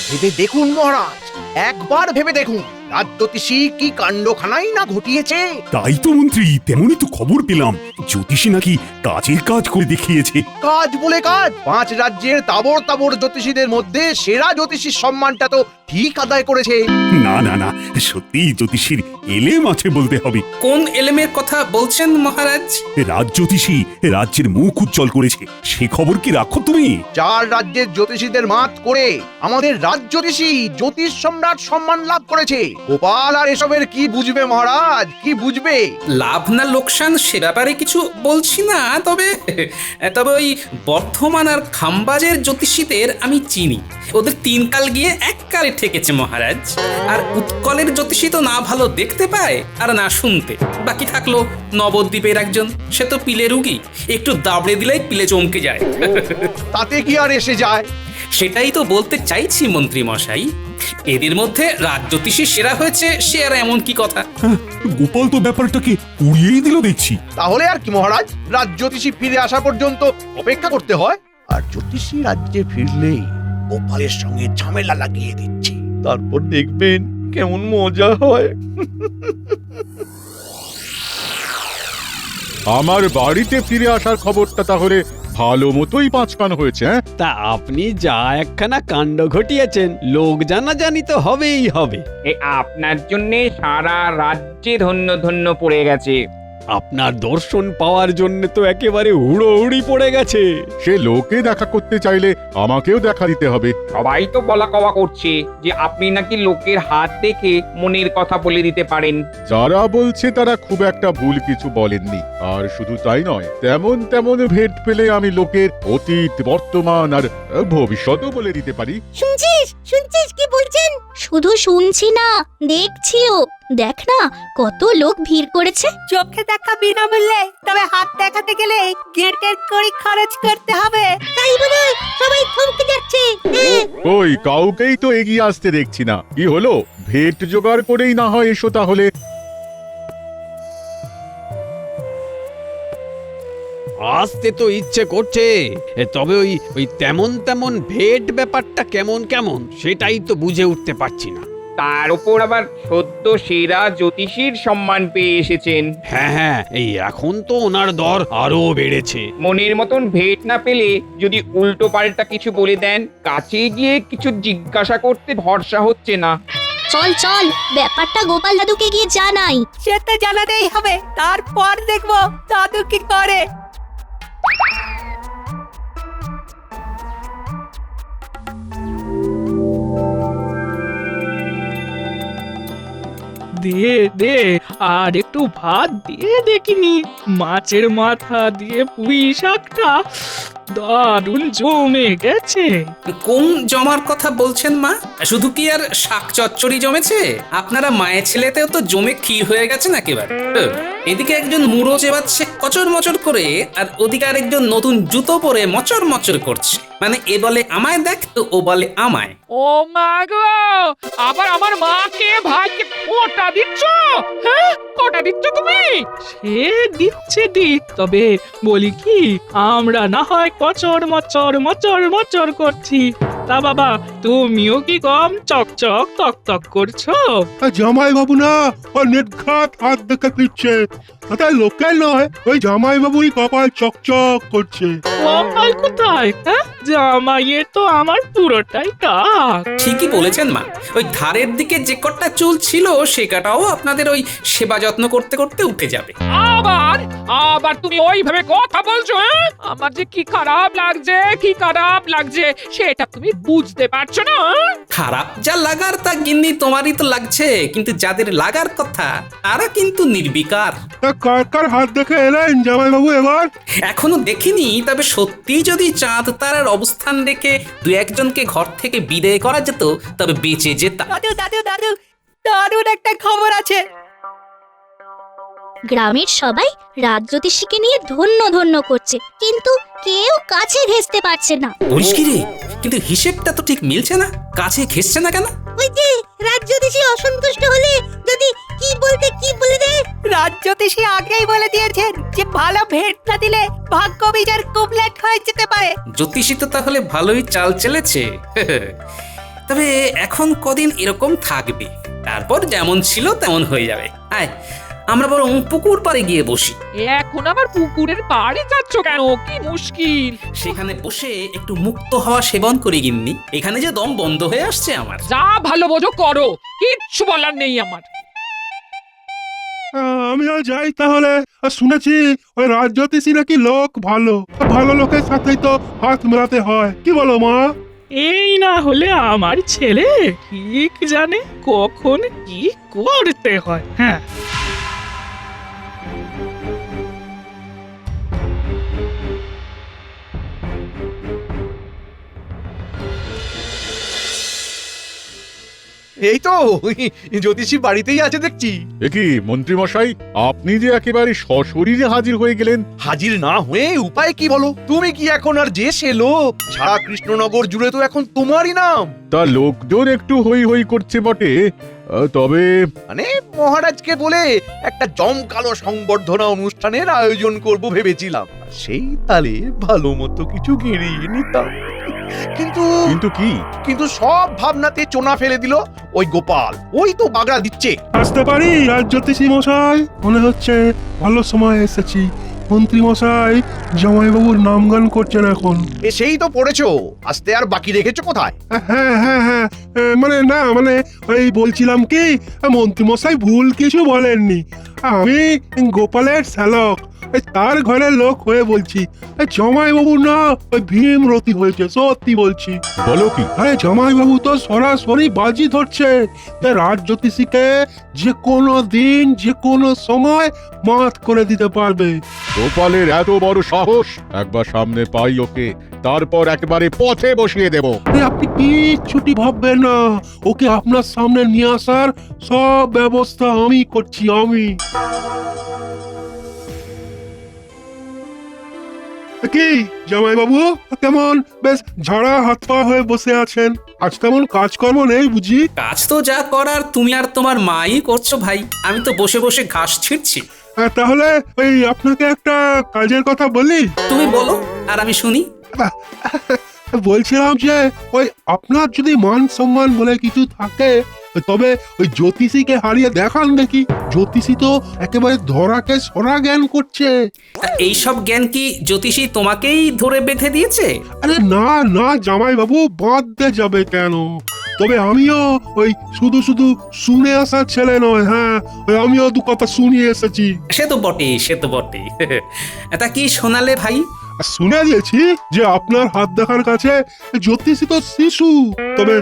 ভেবে দেখুন মহারাজ, একবার ভেবে দেখুন রাজজ্যোতিষী কি কাণ্ডখানাই না ঘটিয়েছে। তাই তো মন্ত্রী, তেমনই তো খবর পেলাম জ্যোতিষী নাকি কাজের কাজ করে দেখিয়েছে। কাজ বলে কাজ, 5 রাজ্যের তাবড় তাবড় জ্যোতিষীদের মধ্যে সেরা জ্যোতিষীর সম্মানটা তো ঠিক আদায় করেছে। না না না, সত্যি জ্যোতিষীর এলেম আছে বলতে হবে। কোন এলেমের কথা বলছেন মহারাজ? রাজজ্যোতিষী রাজ্যের মুখ উজ্জ্বল করেছে, সে খবর কি রাখো তুমি? 4 রাজ্যের জ্যোতিষীদের মাত করে আমাদের রাজজ্যোতিষী জ্যোতিষ সম্রাট সম্মান লাভ করেছে। গোপাল আর এসবের কি বুঝবে মহারাজ, কি বুঝবে? লাভ না লোকসান সে ব্যাপারে কিছু বলছি না, তবে তবে ওই বর্ধমান আর খাম্বাজের জ্যোতিষীদের আমি চিনি। ওদের 3 কাল গিয়ে 1 কালে ঠেকেছে মহারাজ। আর উৎকলের জ্যোতিষী তো না ভালো দেখতে পায় আর না শুনতে। বাকি থাকলো নবদ্বীপের একজন, সে তো পিলে রুগী, একটু দাবড়ে দিলেই পিলে চমকে যায়। তাতে কি আর এসে যায়? সেটাই তো বলতে চাইছি মন্ত্রী মশাই, এদের মধ্যে রাজজ্যোতিষী সেরা হয়েছে সে আর এমন কি কথা? হ্যাঁ, গোপাল তো ব্যাপারটাকে উড়িয়েই দিল দেখছি। তাহলে আর কি মহারাজ, রাজজ্যোতিষী ফিরে আসা পর্যন্ত অপেক্ষা করতে হয়। আর জ্যোতিষী রাজ্যে ফিরলেই গোপালের সঙ্গে ঝামেলা লাগিয়ে দিচ্ছি, তারপর দেখবেন কেমন মজা হয়। আমার বাড়িতে ফিরে আসার খবরটা তাহলে ভালো মতোই পাঁচকান হয়েছে। তা আপনি যা একখানা কাণ্ড ঘটিয়েছেন, লোক জানাজানি তো হবেই হবে। আপনার জন্য সারা রাজ্যে ধন্য ধন্য পড়ে গেছে। আপনার দর্শন পাওয়ার জন্য তো একেবারে হুড়োহুড়ি পড়ে গেছে। সে লোকে দেখা করতে চাইলে আমাকেও দেখা দিতে হবে। সবাই তো বলা কওয়া করছে যে আপনি নাকি লোকের হাত দেখে মনের কথা বলে দিতে পারেন। যারা বলছে তারা খুব একটা ভুল কিছু বলেননি। আর শুধু তাই নয়, তেমন তেমন ভেট পেলে আমি লোকের অতীত, বর্তমান আর ভবিষ্যৎও বলে দিতে পারি। শুনছিস কি বলছেন? শুধু শুনছি না, দেখছিও। দেখ না কত লোক ভিড় করেছে। চোখে দেখা বিনামূল্যে, তবে হাত দেখাতে গেলে গেটের করে খরচ করতে হবে। তাই বলে সবাই থমকে যাচ্ছে। ওই কাউকেই তো এগিয়ে আসতে দেখছি না। কি হলো, ভেট জোগাড় করেই না হয় এসো তাহলে। আসতে তো ইচ্ছে করছে, তবে ওই তেমন তেমন ভেট ব্যাপারটা কেমন কেমন সেটাই তো বুঝে উঠতে পারছি না। তার উপর আবার সদ্য সেরা জ্যোতিষীর সম্মান পেয়ে এসেছেন। হ্যাঁ হ্যাঁ, এই এখন তো ওনার দর আরো বেড়েছে। মনের মতন ভেট না পেলে যদি উল্টো পাল্টা কিছু বলে দেন, কাছে গিয়ে কিছু জিজ্ঞাসা করতে ভরসা হচ্ছে না। চল চল, ব্যাপারটা গোপাল দাদুকে গিয়ে জানাই। সে তো জানাতেই হবে, তারপর দেখবো দাদু কি করে। দে দে, আর একটু ভাত দিয়ে দেখিনি। মাছের মাথা দিয়ে পুঁই শাকটা দারুণ জমে গেছে। কোন জমার কথা বলছেন মা? শুধু কি আর শাক চচ্চড়ি জমেছে? আপনারা মায়ের ছেলেতেও তো জমে ক্ষীর হয়ে গেছেন একেবারে। এদিকে একজন মুড়ো চেবাচ্ছে কচর মচর করে, আর ওদিকে আরেকজন নতুন জুতো পরে মচর মচর করছে। মানে এ বলে আমায় দেখ, তো ও বলে আমায়। ও মা গো, আবার আমার মাকে ভাইকে কোটা দিচ্ছ? হ্যাঁ, কোটা দিচ্ছ তুমি? সে দিচ্ছে দিক, তবে বলি কি, আমরা না হয় কচর মচর মচর মচর করছি, তা বাবা তুমিও কি কম চকচক তক তক করছো? জামাই বাবু না ও নির্ঘাত হাত দেখে ফিরছে, তাতে লোকের নয়, ওই জামাই বাবুই কপাল চকচক করছে। কপাল কোথায়? হ্যাঁ, জামাইয়ের তো আমার পুরোটাই টাক। ঠিকই বলেছেন মা, ওই ধারের দিকে যে কটা চুল ছিল সে কটাও আপনাদের ওই সেবা যত্ন করতে করতে উঠে যাবে। আবার আবার তুমি ওইভাবে কথা বলছো? হ্যাঁ, আমার যে কি খারাপ লাগছে, কি খারাপ লাগছে সেটা তুমি বুঝতে পারছো না? খারাপ যা লাগার তা গিন্নি তোমারই তো লাগছে, কিন্তু যাদের লাগার কথা তারা কিন্তু নির্বিকার। তা কার কার হাত দেখে এলেন জামাই বাবু এবার? এখনো দেখিনি, তবে সত্যি যদি চাঁদ তারার অবস্থান দেখে 2-1জনকে ঘর থেকে বিদায় করা যেত তবে বেঁচে যেতাম। দাদু দাদু দাদু, দারুণ একটা খবর আছে। গ্রামের সবাই রাজজ্যোতিষীকে নিয়ে ধন্য ধন্য করছে, কিন্তু কেউ কাছে ঘেঁষতে পারছে না। বলিস কি রে, কিন্তু হিসেবটা তো ঠিক মিলছে না, কাছে ঘেঁষছে না কেন? ওই যে রাজজ্যোতিষী অসন্তুষ্ট হলে যদি কি বলতে কি বলে দেয়। রাজজ্যোতিষী আগেই বলে দিয়েছেন যে ভালো ভেট না দিলে ভাগ্য বিজার কুবলেট হয়ে যেতে পারে। জ্যোতিষী তো তাহলে ভালোই চাল চেলেছে। তবে এখন কদিন এরকম থাকবে, তারপর যেমন ছিল তেমন হয়ে যাবে। আয় আমরা বরং পুকুর পাড়ে গিয়ে বসি। এখন আবার পুকুরের পাড়ে যাচ্ছ কেন? কি মুশকিল। সেখানে বসে একটু মুক্ত হাওয়া সেবন করি গিন্নি, এখানে যে দম বন্ধ হয়ে আসছে আমার। যা ভালো বোঝো করো, কিচ্ছু বলার নেই আমার। আমিও যাই তাহলে। শুনেছি ওই রাজ্যতীশী নাকি লোক ভালো, ভালো লোকের সাথেই তো হাত মেলাতে হয়, কি বলো মা? এই না হলে আমার ছেলে ঠিক জানে কখন কি করতে হয়। হ্যাঁ, এই তো জ্যোতিষী বাড়িতেই আছে দেখছি। কি মন্ত্রী মশাই, আপনি যে একেবারে সশরীরে হাজির হয়ে গেলেন। হাজির না হয়ে উপায় কি বলো? তুমি কি এখন আর যে সে লোক? সারা কৃষ্ণনগর জুড়ে তো এখন তোমারই নাম। তা লোকজন একটু হই হই করছে বটে, তবে মানে মহারাজকে বলে একটা জমকালো সংবর্ধনা অনুষ্ঠানের আয়োজন করব ভেবেছিলাম, আর সেই তালে ভালো মতো কিছু গেড়িয়ে নিতাম। কিন্তু কিন্তু কি? কিন্তু সব ভাবনাতে চোনা ফেলে দিল ওই গোপাল। ওই তো বাগড়া দিচ্ছে। আসতে পারি রাজ্যতীশী মশাই? মনে হচ্ছে ভালো সময় এসেছি। মন্ত্রী মশাই জামাইবাবুর নামগান করছেন এখন। সেই তো পড়েছো, আসতে আর বাকি রেখেছো কোথায়? হ্যাঁ হ্যাঁ হ্যাঁ, মানে না মানে ওই বলছিলাম কি, মন্ত্রী মশাই ভুল কিছু বলেননি। আমি গোপালের শ্যালক, তার ঘরের লোক হয়ে বলছি। জামাইবাবু না ওই ভীমরতি হয়েছে, সত্যি বলছি। বলো কি? আরে জামাইবাবু তো সরাসরি বাজি ধরছে রাজ্যতীশীকে যে কোনো দিন যে কোনো সময় মাত করে দিতে পারবে। গোপালের এত বড় সাহস! একবার সামনে পাই ওকে, তারপর একেবারে পথে বসিয়ে দেব। আপনি কিচ্ছুটি ভাববেন না, ওকে আপনার সামনে নিয়ে আসার সব ব্যবস্থা আমি করছি, আমি। কি জামাইবাবু, কেমন বেশ ঝাড়া হাত পা হয়ে বসে আছেন? আজ তেমন কাজকর্ম নেই বুঝি? কাজ তো যা করার তুমি আর তোমার মাই করছো ভাই, আমি তো বসে বসে ঘাস ছিঁড়ছি। তাহলে ওই আপনাকে একটা কাজের কথা বলি। তুমি বলো আর আমি শুনি। বলছিলাম যে ওই আপনার যদি মান সম্মান বলে কিছু থাকে, তবে ওই জ্যোতিষীকে হারিয়ে দেখান দেখি। জ্যোতিষী তো একেবারে ধরাকে সরা জ্ঞান করছে। এই সব জ্ঞান কি জ্যোতিষী তোমাকেই ধরে বেঁধে দিয়েছে? আরে না না জামাইবাবু, বাঁধতে যাবে কেন? তবে আমিও ওই শুধু শুধু শুনে আসার ছেলে নয়। হ্যাঁ, ওই আমিও দু কথা শুনিয়ে এসেছি। সে তো বটেই, সে তো বটেই। তা কি শোনালে ভাই? শুনে দিয়েছি যে আপনার হাত দেখার কাছে জ্যোতিষী তো শিশু, তবে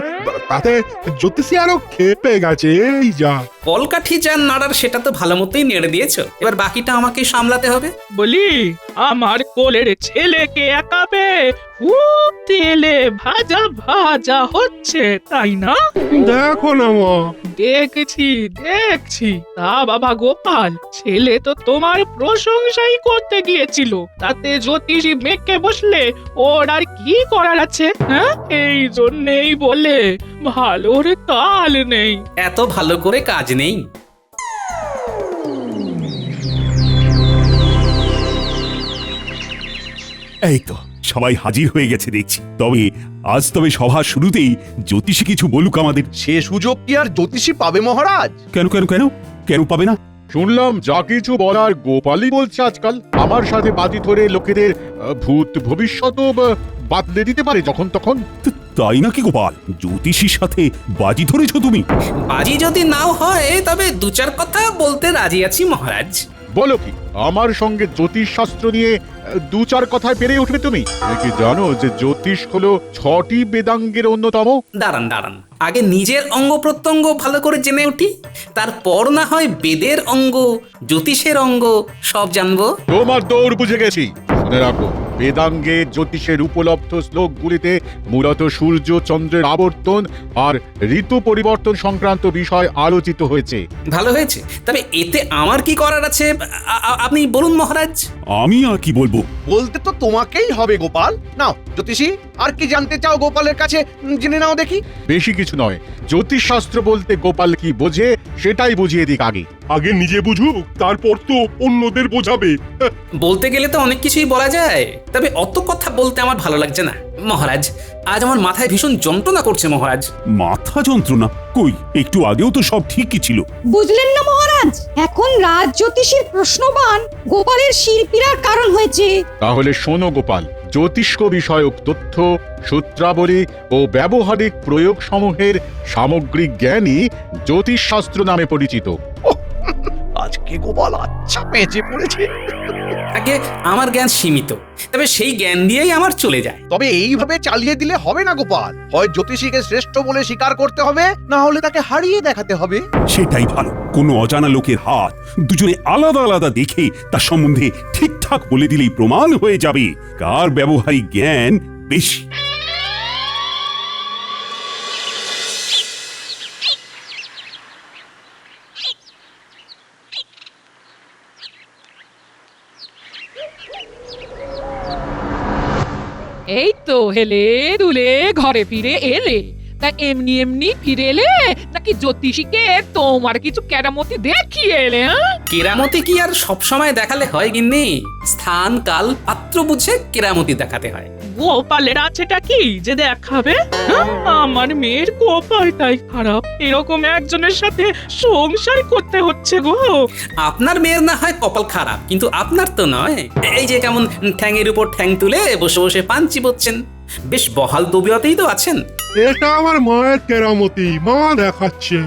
তাতে জ্যোতিষী আরো খেপে গেছে। এই যা কলকাঠি যার নাড়ার সেটা তো ভালো মতোই নেড়ে দিয়েছো, এবার বাকিটা আমাকে সামলাতে হবে। বলি আমার কোলের ছেলেকে একা পেয়ে খুব তেলে ভাজা ভাজা হচ্ছে, তাই না? দেখো না মা। দেখছি। তা বাবা গোপাল, ছেলে তো তোমার প্রশংসাই করতে গিয়েছিল, তাতে জ্যোতিষী মেঘকে বসলে ওর আর কি করার আছে? হ্যাঁ, এই জন্যেই বলে ভালোর কাল নেই। এত ভালো করে কাজ নেই। এই তো সবাই হাজির হয়ে গেছে দেখছি। তবে সভা শুরুতেই জ্যোতিষী কিছু বলুক আমাদের। সে সুযোগ কি আর জ্যোতিষী পাবে মহারাজ? কেন কেন কেন কেন পাবে না? শুনলাম যা কিছু বলার গোপালই বলছে আজকাল। আমার সাথে বাজি ধরে লোকেদের ভূত ভবিষ্যৎ বাতলে দিতে পারে যখন তখন। তাই নাকি গোপাল? জ্যোতিষীর সাথে বাজি ধরেছ তুমি? বাজি যদি নাও হয় তবে দু চার কথা বলতে রাজি আছি মহারাজ। বলো কি, আমার সঙ্গে জ্যোতিষ শাস্ত্র নিয়ে দু চার কথায় পেরে উঠবে তুমি? কি জানো যে জ্যোতিষ হলো 6টি বেদাঙ্গের অন্যতম? দাঁড়ান, আগে নিজের অঙ্গ প্রত্যঙ্গ ভালো করে জেনে উঠি, তারপর না হয় বেদের অঙ্গ, জ্যোতিষের অঙ্গ সব জানবো। তোমার দৌড় বুঝে গেছি। শুনে রাখো, বেদাঙ্গে জ্যোতিষের উপলব্ধ শ্লোকগুলিতে মূলত সূর্য চন্দ্রের আবর্তন আর ঋতু পরিবর্তন সংক্রান্ত বিষয় আলোচিত হয়েছে। ভালো হয়েছে, তবে এতে আমার কি করার আছে আপনি বলুন মহারাজ। আমি আর কি বলবো? বলতে তো তোমাকেই হবে গোপাল। নাও জ্যোতিষী, আর কি জানতে চাও গোপালের কাছে জেনে নাও দেখি। বেশি কিছু নয়, জ্যোতিষ শাস্ত্র বলতে গোপাল কি বোঝে সেটাই বুঝিয়ে দিক আগে। আগে নিজে বুঝুক, তারপর তো অন্যদের বোঝাবে। বলতে গেলে তো অনেক কিছুই বলা যায়। তবে অত কথা বলতে আমার ভালো লাগছে না মহারাজ। আজ আমার মাথায় ভীষণ যন্ত্রণা করছে মহারাজ। মাথা যন্ত্রণা? কই, একটু আগেও তো সব ঠিকই ছিল। বুঝলেন না মহারাজ, এখন রাজ জ্যোতিষীর প্রশ্নবান গোপালের শিল্পীরার কারণ হয়েছে। তাহলে শোনো গোপাল, জ্যোতিষ্ক বিষয়ক তথ্য, সূত্রাবলী ও ব্যবহারিক প্রয়োগ সমূহের সামগ্রিক জ্ঞানই জ্যোতিষশাস্ত্র নামে পরিচিত। আজকে গোপাল আচ্ছা পেঁচে পড়েছে। আগে আমার জ্ঞান সীমিত, তবে সেই জ্ঞান দিয়েই আমার চলে যায়। তবে এইভাবে চালিয়ে দিলে হবে না গোপাল, হয় জ্যোতিষীকে শ্রেষ্ঠ বলে স্বীকার করতে হবে, না হলে তাকে হারিয়ে দেখাতে হবে। সেটাই ভালো। কোনো অজানা লোকের হাত দুজনে আলাদা আলাদা দেখে তার সম্বন্ধে ঠিকঠাক বলে দিলেই প্রমাণ হয়ে যাবে কার ব্যবহারিক জ্ঞান বেশি। এই তো হেলে দুলে ঘরে ফিরে এলে, তা এমনি এমনি ফিরে এলে নাকি জ্যোতিষীকে তোমার কিছু কেরামতি দেখিয়ে এলে? কেরামতি কি আর সবসময় দেখালে হয় গিন্নি? স্থান কাল পাত্র বুঝে কেরামতি দেখাতে হয়। গোপালের আছেটা কি যে দেখাবে? আমার মেয়ের কপালটাই খারাপ, এরকম একজনের সাথে সংসার করতে হচ্ছে গো। আপনার মেয়ের না হয় কপাল খারাপ, কিন্তু আপনার তো নয়। এই যে কেমন ঠ্যাংয়ের উপর ঠ্যাং তুলে বসে বসে পান চিবোচ্ছেন, বেশ বহাল তবিয়তেই তো আছেন। এটা আমার মায়ের কেরামতি, মা দেখাচ্ছে।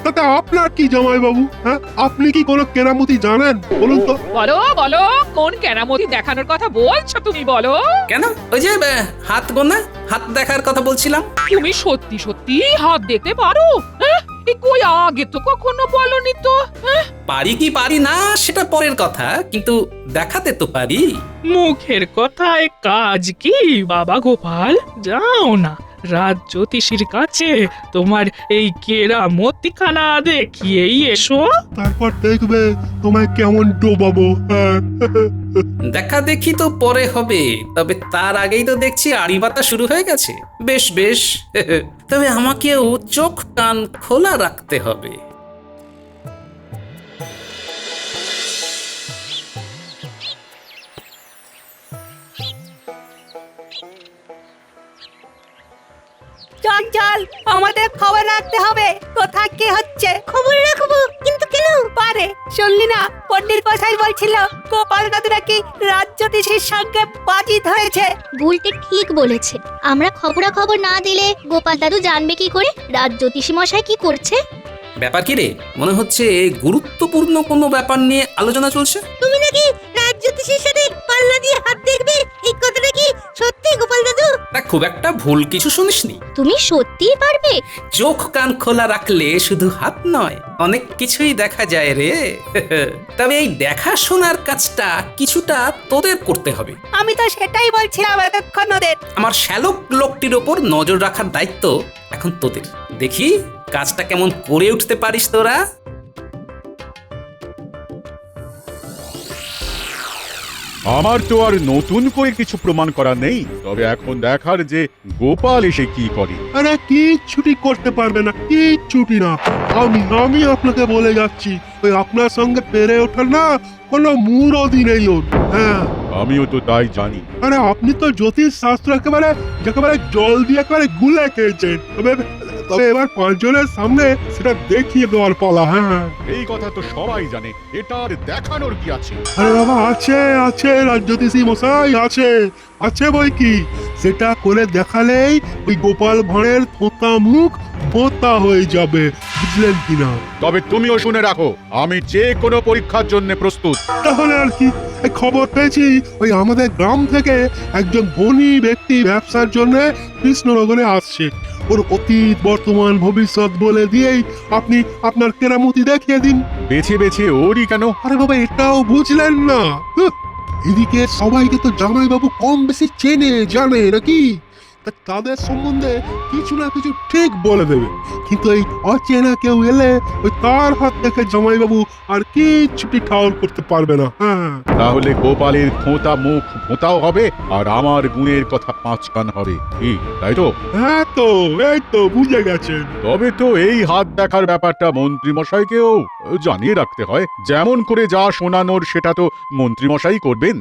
তাতে আপনার কি জামাই বাবু? হ্যাঁ, আপনি কি কোনো কেরামতি জানেন বলুন তো? বলো বলো, কোন কেরামতি দেখানোর কথা বলছো তুমি বলো? কেন, ওই যে হাত গোনা, হাত দেখার কথা বলছিলাম। তুমি সত্যি সত্যি হাত দেখতে পারো? কই আগে তো কখনো বলনি তো। পারি কি পারি না সেটা পরের কথা, কিন্তু দেখাতে তো পারি। মুখের কথায় কাজ কি বাবা গোপাল? যাও না রাজ জ্যোতিষীর কাছে তোমার এই কেরামতিখানা দেখিয়েই এসো। তারপর দেখবে তোমায় কেমন ডোবাবো। হ্যাঁ। দেখা দেখি তো পরে হবে, তবে তার আগেই তো দেখছি আড়িবাতা শুরু হয়ে গেছে। বেশ বেশ, তবে আমাকেও চোখ কান খোলা রাখতে হবে। চল চল, আমাদের খবর রাখতে হবে কোথায় কি হচ্ছে। খবর রাখবো, কিন্তু কেন? পারে শুনলি না, পণ্ডিত মশাই বলছিল গোপাল দাদু নাকি রাজ জ্যোতিষীর সঙ্গে বাজি ধরেছে। বুলটি ঠিক বলেছে। আমরা খবরাখবর না দিলে গোপাল দাদু জানবে কি করে রাজ জ্যোতিষী মশাই কি করছে? ব্যাপার কি রে? মনে হচ্ছে গুরুত্বপূর্ণ কোনো ব্যাপার নিয়ে আলোচনা চলছে। তুমি নাকি রাজ জ্যোতিষীর সাথে পাল্লা দিয়ে হাত দেখবে, এই কথাটা কি সত্যি গোপাল দাদু? তা খুব একটা ভুল কিছু শুনিসনি। তুমি সত্যিই পারবে? চোখ কান খোলা রাখলে শুধু হাত নয়, অনেক কিছুই দেখা যায় রে। তবে এই দেখাশোনার কাজটা কিছুটা তোদের করতে হবে। আমি তো সেটাই বলছিলাম এতক্ষণ ওদের। আমার শ্যালক লোকটির ওপর নজর রাখার দায়িত্ব এখন তোদের। দেখি কাজটা কেমন করে উঠতে পারিস তোরা। আমার তো আর নতুন করে কিছু প্রমাণ করা নেই, তবে এখন দেখার যে গোপাল এসে কি করে। আরে কিচ্ছুটি করতে পারবে না, কিচ্ছুটি না। আমি আপনাকে বলে যাচ্ছি, ওই আপনার সঙ্গে পেরে ওঠার না কোনো মুরদি নেই ওর। হ্যাঁ, আমিও তো তাই জানি। আরে আপনি তো জ্যোতিষ শাস্ত্র একেবারে জল দিয়ে একেবারে গুলে খেয়েছেন। তবে এবার পাঁচজনের সামনে সেটা দেখিয়ে দেওয়ার পালা। হ্যাঁ, এই কথা তো সবাই জানে, এটা আর দেখানোর কি আছে? আরে বাবা, আছে আছে, রাজ জ্যোতিষী মশাই আছে, আছে বই কি। সেটা করে দেখালেই ওই গোপাল ভাঁড়ের থোঁতা মুখ বোতা হয়ে যাবে, বুঝলেন কিনা? তবে তুমিও শুনে রাখো, আমি যে কোনো পরীক্ষার জন্য প্রস্তুত। তাহলে আর কি, এই খবর পেয়েছি ওই আমাদের গ্রাম থেকে একজন ধনী ব্যক্তি ব্যবসার জন্য কৃষ্ণনগরে আসছে। ওর অতীত বর্তমান ভবিষ্যৎ বলে দিয়েই আপনি আপনার কেরামতি দেখিয়ে দিন। বেছে বেছে ওরই কেন? আরে বাবা, এটাও বুঝলেন না? এদিকে সবাইকে তো জামাইবাবু কম বেশি চেনে জানে নাকি, তাদের সম্বন্ধে কিছু না কিছু ঠিক বলে দেবে। কিন্তু এই অচেনা কেউ এলে ওই তার হাত থেকে জামাইবাবু আর কিচ্ছুটি ঠাউর করতে পারবে না। হ্যাঁ, তাহলে গোপালের খোঁতা মুখ ভোঁতাও হবে, আর আমার গুণের কথা 5 কান হবে, কি তাই তো? হ্যাঁ, তো এই তো বুঝে গেছেন। তবে তো এই হাত দেখার ব্যাপারটা মন্ত্রী মশাইকেও জানিয়ে রাখতে হয়। যেমন করে যা শোনানোর সেটা তো মন্ত্রী মশাই করবেন।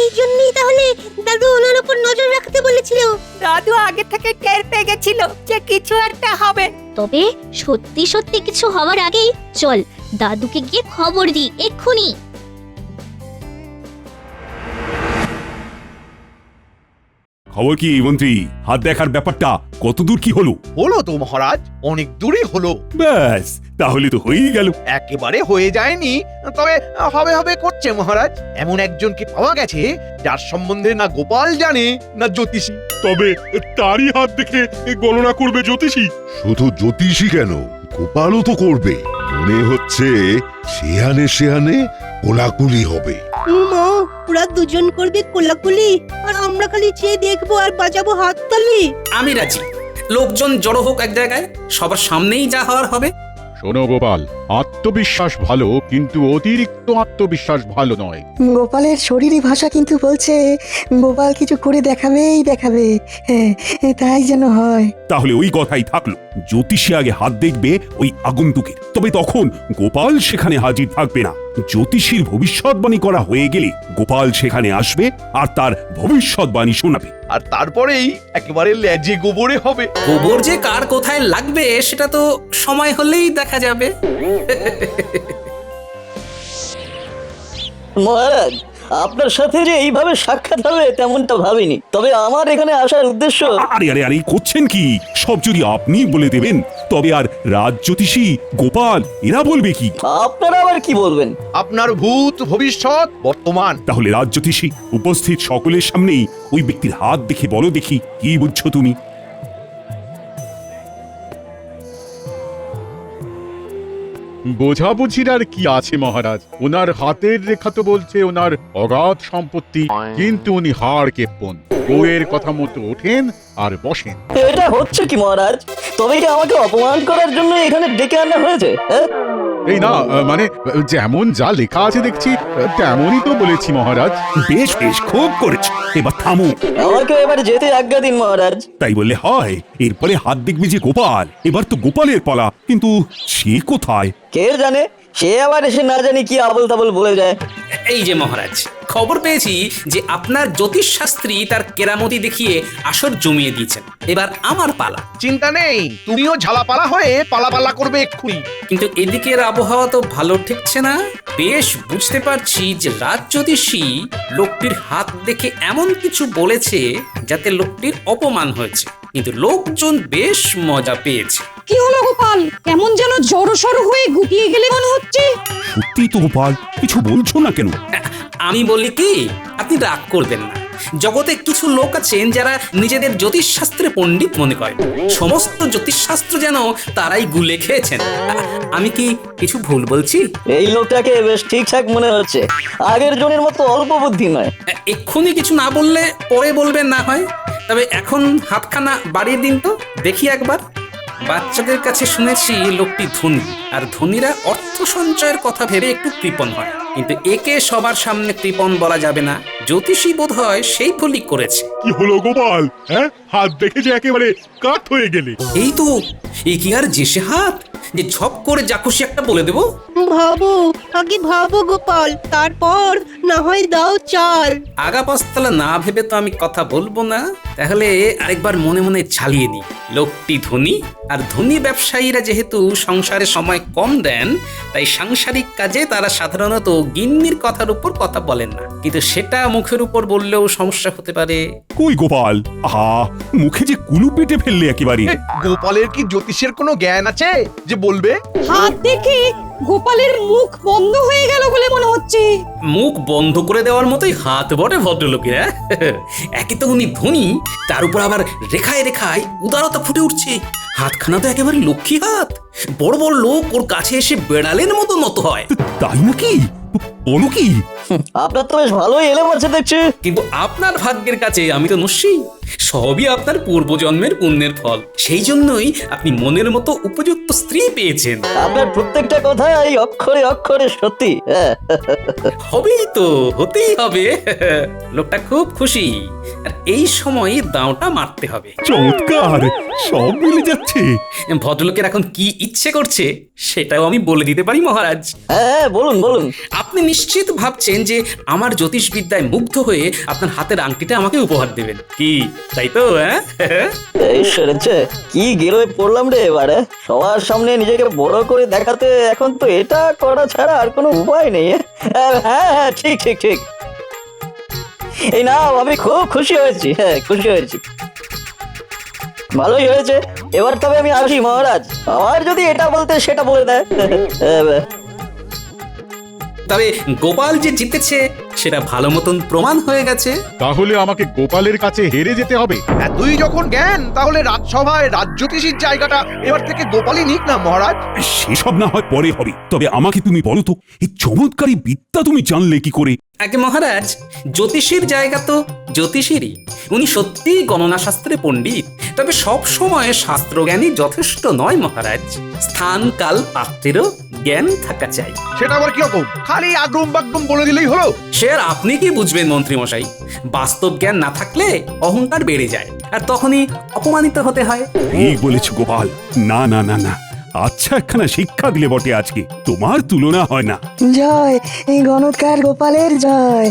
এই জন্যই তাহলে দাদু ওনার উপর নজর রাখতে বলেছিল। দাদু আগে থেকে টের পেয়ে গেছিল যে কিছু একটা হবে। তবে সত্যি সত্যি কিছু হওয়ার আগেই চল দাদুকে গিয়ে খবর দিই এক্ষুনি। খবর কি মন্ত্রী? হাত দেখার ব্যাপারটা কতদূর কি হলো? হলো তো মহারাজ, অনেক দূরে হলো। ব্যাস, তাহলে তো হয়েই গেল। একেবারে হয়ে যায়নি, তবে হবে হবে করছে মহারাজ। এমন একজনকে পাওয়া গেছে যার সম্বন্ধে না গোপাল জানে না জ্যোতিষী। তবে তারই হাত দেখে গণনা করবে জ্যোতিষী। শুধু জ্যোতিষী কেন, গোপালও তো করবে। মনে হচ্ছে সেহানে সেহানে কোলাকুলি হবে। মা, ওরা দুজন করবে কোলাকুলি আর আমরা খালি চেয়ে দেখবো আর বাজাবো হাততালি। আমি রাজি। লোকজন জড়ো হোক এক জায়গায়, সবার সামনেই যা হওয়ার হবে। শোনো গোপাল, আত্মবিশ্বাস ভালো, কিন্তু অতিরিক্ত আত্মবিশ্বাস ভালো নয়। গোপালের শরীরী ভাষা কিন্তু বলছে গোপাল কিছু করে দেখাবেই দেখাবে। হ্যাঁ, তাই যেন হয়। তাহলে ওই কথাই থাকলো, জ্যোতিষী আগে হাত দেখবে ওই আগন্তুকের, তবে তখন গোপাল সেখানে হাজির থাকবে না। জ্যোতিষীর ভবিষ্যৎবাণী করা হয়ে গেলে গোপাল সেখানে আসবে আর তার ভবিষ্যৎবাণী শোনাবে। আর তারপরেই একেবারে লেজে গোবরে হবে। গোবর যে কার কোথায় লাগবে সেটা তো সময় হলেই দেখা যাবে। মহারাজ, আপনার সাথে যে এইভাবে সাক্ষাৎ হবে তেমনটা ভাবিনি। তবে আমার এখানে আসার উদ্দেশ্য। আরে আরে আরে করছেন কি? সব যদি আপনি বলে দেবেন, তবে আর রাজ জ্যোতিষী গোপাল এরা বলবে কি? আপনারা আবার কি বলবেন? আপনার ভূত, ভবিষ্যৎ, বর্তমান। তাহলে রাজ জ্যোতিষী উপস্থিত সকলের সামনেই ওই ব্যক্তির হাত দেখে বলো দেখি, কি বুঝছো তুমি? বোঝাবুঝির আর কি আছে মহারাজ? ওনার হাতের রেখা তো বলছে ওনার অগাধ সম্পত্তি, কিন্তু উনি হাড় কেপ্পন। বউয়ের কথা মতো ওঠেন আর বসেন। এটা হচ্ছে কি মহারাজ? তবে কি আমাকে অপমান করার জন্য এখানে ডেকে আনা হয়েছে? এই না, মানে যেমন যা লেখা আছে দেখছি তেমনই তো বলেছি মহারাজ। বেশ বেশ, খুব করেছো, এবার থামো। আমাকে এবার যেতে আজ্ঞা দিন মহারাজ। তাই বললে হয়? এরপরে হাত দেখবে যে গোপাল, এবার তো গোপালের পালা, কিন্তু সে কোথায়? কে জানে, সে আবার এসে না জানি কি আবল তাবল বলে যায়। এই যে মহারাজ, খবর পেয়েছি যে আপনার জ্যোতিষ শাস্ত্রী তার কেরামতি দেখিয়ে আসর জমিয়ে দিয়েছেন। এবার আমার পালা। চিন্তা নেই, তুমিও ঝালাপালা হয়ে পালাপালা করবে এক্ষুনি। কিন্তু এদিকের আবহাওয়া তো ভালো ঠেকছে না। বেশ বুঝতে পারছি যে রাজ জ্যোতিষী লোকটির হাত দেখে এমন কিছু বলেছে যাতে লোকটির অপমান হয়েছে, কিন্তু লোকজন বেশ মজা পেয়েছে। কি হলো গোপাল? কেমন যেন জড়সড় হয়ে গুটিয়ে গেলে মনে হচ্ছে। সত্যি তো গোপাল, কিছু বলছো না কেন? আমি বলি কি, আপনি রাগ করবেন না। জগতে কিছু লোক আছেন যারা নিজেদের জ্যোতিষশাস্ত্রে পণ্ডিত মনে করেন। সমস্ত জ্যোতিষশাস্ত্র যেন তারাই গুলে খেয়েছেন। আমি কি কিছু ভুল বলছি? এই লোকটাকে বেশ ঠিকঠাক মনে হচ্ছে, আগের জনের মতো অল্প বুদ্ধি নয়। এক্ষুনি কিছু না বললে পরে বলবেন না হয়। তবে এখন হাতখানা বাড়িয়ে দিন তো দেখি একবার। বাচ্চাদের কাছে শুনেছি লোকটি ধনী, আর ধনীরা অর্থ সঞ্চয়ের কথা ভেবে একটু কৃপণ হয়, কিন্তু একে সবার সামনে কৃপণ বলা যাবে না। জ্যোতিষী বোধ হয় সেই ভুলই করেছে। কি হলো গোপাল? হ্যাঁ, হাত দেখে যে একেবারে কাঠ হয়ে গেলে। এই তো, এ কি আর যে সে হাত যে ঝপ করে যা খুশি একটা বলে দেবো? ভাবো, আগে ভাবো গোপাল, তারপর না হয় দাও চাল। আগা পাঁচতলা না ভেবে তো আমি কথা বলবো না। তাহলে আরেকবার মনে মনে চালিয়ে নিই। লোকটি ধনী, আর ধনী ব্যবসায়ীরা যেহেতু সংসারে সময় কম দেন, তাই সাংসারিক কাজে তারা সাধারণত গিন্নির কথার উপর কথা বলেন না, কিন্তু সেটা মুখের উপর বললেও সমস্যা হতে পারে। কই গোপাল, আহা, মুখে যে কুলু পেটে ফেললে একেবারে। গোপালের কি জ্যোতিষের কোনো জ্ঞান আছে যে বলবে? হাত দেখে গোপালের মুখ বন্ধ হয়ে গেল বলে মনে হচ্ছে। মুখ বন্ধ করে দেওয়ার মতোই হাত বটে ভদ্রলোকেরা। একে তো উনি ধনী, তার উপর আবার রেখায় রেখায় উদারতা ফুটে উঠছে। হাতখানা তো একেবারে লক্ষ্মী হাত। বড় বড় লোক ওর কাছে এসে বেড়ালের মতো নত হয়। তাই নাকি? বলো কি? আপনার তো বেশ ভালোই এলে মারছে দেখছি। কিন্তু আপনার ভাগ্যের কাছে আমি তো নস্যি। সবই আপনার পূর্বজন্মের পুণ্যের ফল। সেই জন্যই আপনি মনের মতো উপযুক্ত স্ত্রী পেয়েছেন। আপনার প্রত্যেকটা কথাই অক্ষরে অক্ষরে সত্যি। হবেই তো, হতেই হবে। লোকটা খুব খুশি, আর এই সময় দাঁওটা মারতে হবে। চমৎকার, সব মিলে যাচ্ছে। ভদ্রলোকের এখন কি ইচ্ছে করছে সেটাও আমি বলে দিতে পারি মহারাজ। হ্যাঁ, বলুন বলুন। আপনি নিশ্চিত ভাবছেন যে আমার জ্যোতিষবিদ্যায় মুগ্ধ হয়ে আপনার হাতের আংটিটা আমাকে উপহার দেবেন, কি তাই তো? এই সেরেছে, কি গেরোয় পড়লাম রে এবারে। সবার সামনে নিজেকে বড় করে দেখাতে এখন তো এটা করা ছাড়া আর কোনো উপায় নেই। হ্যাঁ হ্যাঁ, ঠিক ঠিক ঠিক। এই নাও, আমি খুব খুশি হয়েছি। হ্যাঁ, খুশি হয়েছি। ভালোই হয়েছে। এবার তবে আমি আসি মহারাজ। আমার যদি এটা বলতে সেটা বলে দেয়। তবে গোপাল যে জিতেছে সেটা ভালো মতন প্রমাণ হয়ে গেছে। তাহলে আমাকে গোপালের কাছে হেরে যেতে হবে? এতই যখন জ্ঞান, তাহলে রাজসভায় রাজ্যতীষীর জায়গাটা এবার থেকে গোপালই নিক না মহারাজ। সেসব না হয় পরে হবে, তবে আমাকে তুমি বলো তো, এই চমৎকারী বিদ্যা তুমি জানলে কি করে? আগে মহারাজ, জ্যোতিষীর জায়গা তো জ্যোতিষীরই। উনি সত্যিই গণনা শাস্ত্রে পণ্ডিত, তবে সব সময় শাস্ত্রজ্ঞানী যথেষ্ট নয় মহারাজ। স্থান কাল পাত্রেরও জ্ঞান থাকা চাই। সেটা আবার কিরকম? খালি আগ্রম বাগ্রম বলে দিলেই হলো? সে আর আপনি কি বুঝবেন মন্ত্রী মশাই? বাস্তব জ্ঞান না থাকলে অহংকার বেড়ে যায়, আর তখনই অপমানিত হতে হয়। এই বলেছ গোপাল। না না না না, আচ্ছা একখানা শিক্ষা দিলে বটে আজকে, তোমার তুলনা হয় না। জয়, এই গণৎকার গোপালের জয়।